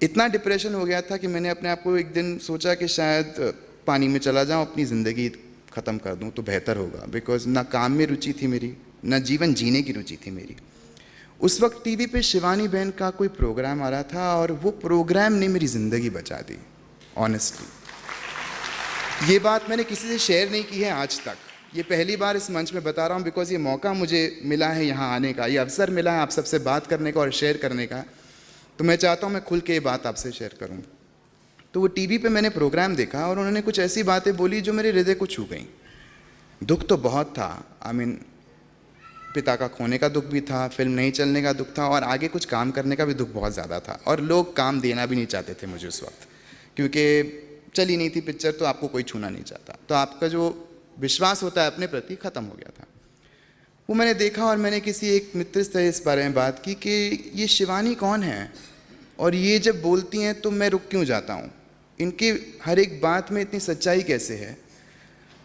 इतना डिप्रेशन हो गया था कि मैंने अपने आप को एक दिन सोचा कि शायद पानी में चला जाऊं, अपनी ज़िंदगी ख़त्म कर दूं तो बेहतर होगा। बिकॉज ना काम में रुचि थी मेरी, ना जीवन जीने की रुचि थी मेरी। उस वक्त टीवी पे शिवानी बहन का कोई प्रोग्राम आ रहा था और वो प्रोग्राम ने मेरी ज़िंदगी बचा दी। ऑनेस्टली ये बात मैंने किसी से शेयर नहीं की है आज तक। ये पहली बार इस मंच में बता रहा हूँ बिकॉज ये मौका मुझे मिला है यहाँ आने का, ये अवसर मिला है आप सबसे बात करने का और शेयर करने का। तो मैं चाहता हूँ मैं खुल के ये बात आपसे शेयर करूँ। तो वो टीवी पे मैंने प्रोग्राम देखा और उन्होंने कुछ ऐसी बातें बोली जो मेरे हृदय को छू गई। दुख तो बहुत था, पिता का खोने का दुख भी था, फिल्म नहीं चलने का दुख था और आगे कुछ काम करने का भी दुख बहुत ज़्यादा था। और लोग काम देना भी नहीं चाहते थे मुझे उस वक्त, क्योंकि चली नहीं थी पिक्चर तो आपको कोई छूना नहीं चाहता, तो आपका जो विश्वास होता है अपने प्रति ख़त्म हो गया था। वो मैंने देखा और मैंने किसी एक मित्र से इस बारे में बात की कि ये शिवानी कौन है और ये जब बोलती हैं तो मैं रुक क्यों जाता हूँ, इनके हर एक बात में इतनी सच्चाई कैसे है।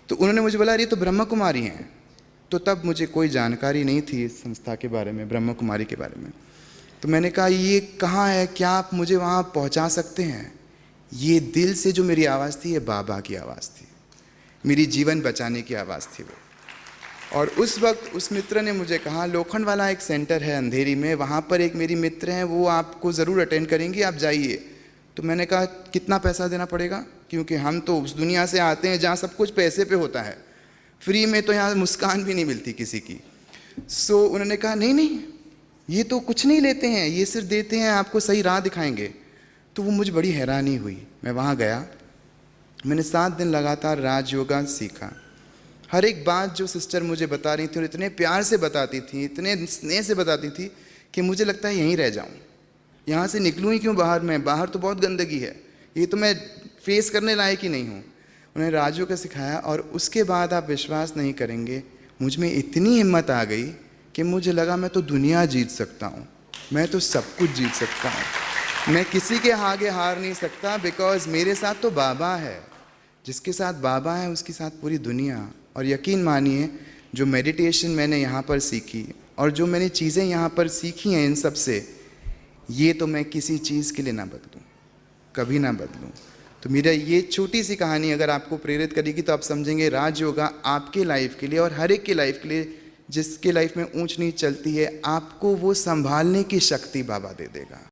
तो उन्होंने मुझे बोला ये तो ब्रह्म कुमारी हैं। तो तब मुझे कोई जानकारी नहीं थी इस संस्था के बारे में, ब्रह्म कुमारी के बारे में। तो मैंने कहा ये कहाँ है, क्या आप मुझे वहाँ पहुँचा सकते हैं। ये दिल से जो मेरी आवाज़ थी ये बाबा की आवाज़ थी, मेरी जीवन बचाने की आवाज़ थी वो। और उस वक्त उस मित्र ने मुझे कहा लोखंड वाला एक सेंटर है अंधेरी में, वहाँ पर एक मेरी मित्र हैं, वो आपको ज़रूर अटेंड करेंगी, आप जाइए। तो मैंने कहा कितना पैसा देना पड़ेगा, क्योंकि हम तो उस दुनिया से आते हैं जहाँ सब कुछ पैसे पे होता है, फ्री में तो यहाँ मुस्कान भी नहीं मिलती किसी की। सो उन्होंने कहा नहीं नहीं ये तो कुछ नहीं लेते हैं, ये सिर्फ देते हैं, आपको सही राह दिखाएंगे। तो वो मुझे बड़ी हैरानी हुई। मैं वहाँ गया, मैंने 7 दिन लगातार राजयोगा सीखा। हर एक बात जो सिस्टर मुझे बता रही थी और इतने प्यार से बताती थी, इतने स्नेह से बताती थी कि मुझे लगता है यहीं रह जाऊं, यहाँ से निकलूँ ही क्यों बाहर। मैं बाहर तो बहुत गंदगी है, ये तो मैं फेस करने लायक ही नहीं हूँ। उन्होंने राजयोग का सिखाया और उसके बाद आप विश्वास नहीं करेंगे, मुझ में इतनी हिम्मत आ गई कि मुझे लगा मैं तो दुनिया जीत सकता हूँ, मैं तो सब कुछ जीत सकता हूँ, मैं किसी के आगे हार नहीं सकता। बिकॉज मेरे साथ तो बाबा है, जिसके साथ बाबा है उसके साथ पूरी दुनिया। और यकीन मानिए जो मेडिटेशन मैंने यहाँ पर सीखी और जो मैंने चीज़ें यहाँ पर सीखी हैं इन सब से, ये तो मैं किसी चीज़ के लिए ना बदलूँ, कभी ना बदलूँ। तो मेरा ये छोटी सी कहानी अगर आपको प्रेरित करेगी तो आप समझेंगे राजयोगा आपके लाइफ के लिए और हर एक के लाइफ के लिए, जिसके लाइफ में ऊंच नीच चलती है, आपको वो संभालने की शक्ति बाबा दे देगा।